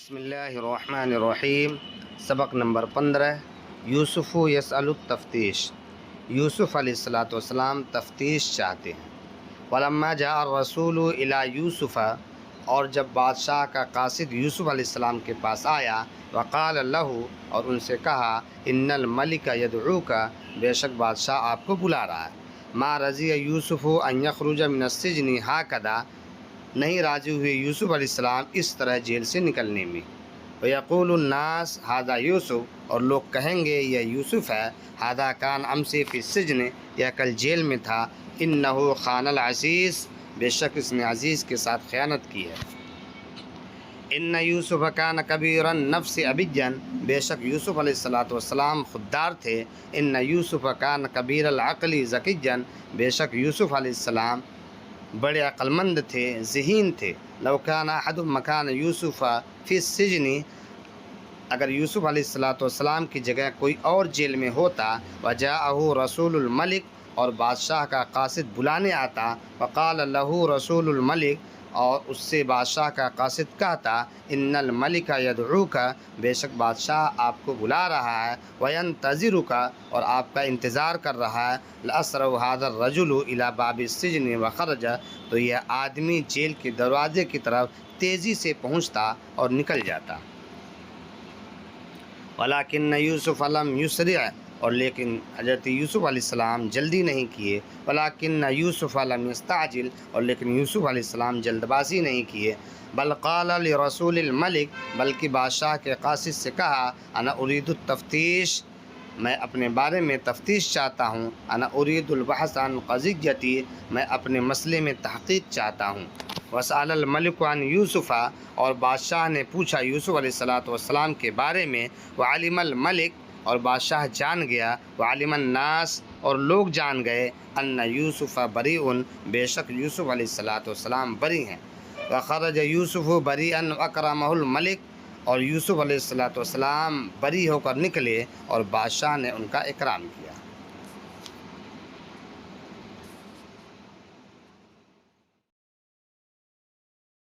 بسم اللہ الرحمن الرحیم۔ سبق نمبر 15 یوسف یسأل التفتیش۔ یوسف علیہ السلام تفتیش چاہتے ہیں۔ ولما جاء الرسول الی یوسف، اور جب بادشاہ کا قاصد یوسف علیہ السلام کے پاس آیا، وقال لہ، اور ان سے کہا، ان الملک یدعوک، بے شک بادشاہ آپ کو بلا رہا ہے۔ ما رضی یوسف ان یخرج من السجن ہکذا، نہیں راضی ہوئے یوسف علیہ السلام اس طرح جیل سے نکلنے میں۔ وَيَقُولُ النَّاسُ هَذَا یوسف، اور لوگ کہیں گے یہ یوسف ہے۔ هَذَا كَانَ أَمْسِ فِي السِّجْنِ، یہ کل جیل میں تھا۔ إِنَّهُ خَانَ الْعَزِيزَ، بے شک اس نے عزیز کے ساتھ خیانت کی ہے۔ إِنَّ يُوسُفَ كَانَ كَبِيرَ النَّفْسِ عَبِيًّا، بے شک یوسف علیہ السلام خوددار تھے۔ إِنَّ يُوسُفَ كَانَ كَبِيرَ الْعَقْلِ ذَكِيًّا، بے شک یوسف علیہ السلام بڑے عقل مند تھے، ذہین تھے۔ لو کان احد مکان یوسف فی السجن، اگر یوسف علیہ السلام کی جگہ کوئی اور جیل میں ہوتا، وجاءہ رسول الملک، اور بادشاہ کا قاصد بلانے آتا، وقال لہ رسول الملک، اور اس سے بادشاہ کا قاصد کہتا، ان الملک یدعوک، بے شک بادشاہ آپ کو بلا رہا ہے، وینتظرک، اور آپ کا انتظار کر رہا ہے، لأسرع ھذا الرجل الی باب السجن وخرج، تو یہ آدمی جیل کے دروازے کی طرف تیزی سے پہنچتا اور نکل جاتا۔ ولکن یوسف لم یسرع، اور لیکن حضرت یوسف علیہ السلام جلدی نہیں کیے۔ ولکن یوسف لم یستعجل، اور لیکن یوسف علیہ السلام جلد بازی نہیں کیے۔ بل قال لرسول الملک، بلکہ بادشاہ کے قاصد سے کہا، انا ارید التفتیش، میں اپنے بارے میں تفتیش چاہتا ہوں۔ انا ارید البحث عن قضیتی، میں اپنے مسئلے میں تحقیق چاہتا ہوں۔ وسأل الملک عن یوسف، اور بادشاہ نے پوچھا یوسف علیہ السلام کے بارے میں۔ وعلم الملک، اور بادشاہ جان گیا، وعلم الناس، اور لوگ جان گئے، ان یوسف بریء، بے شک یوسف علیہ السلام بری ہیں۔ وخرج یوسف بریئا واکرمہ الملک، اور یوسف علیہ السلام بری ہو کر نکلے اور بادشاہ نے ان کا اکرام کیا۔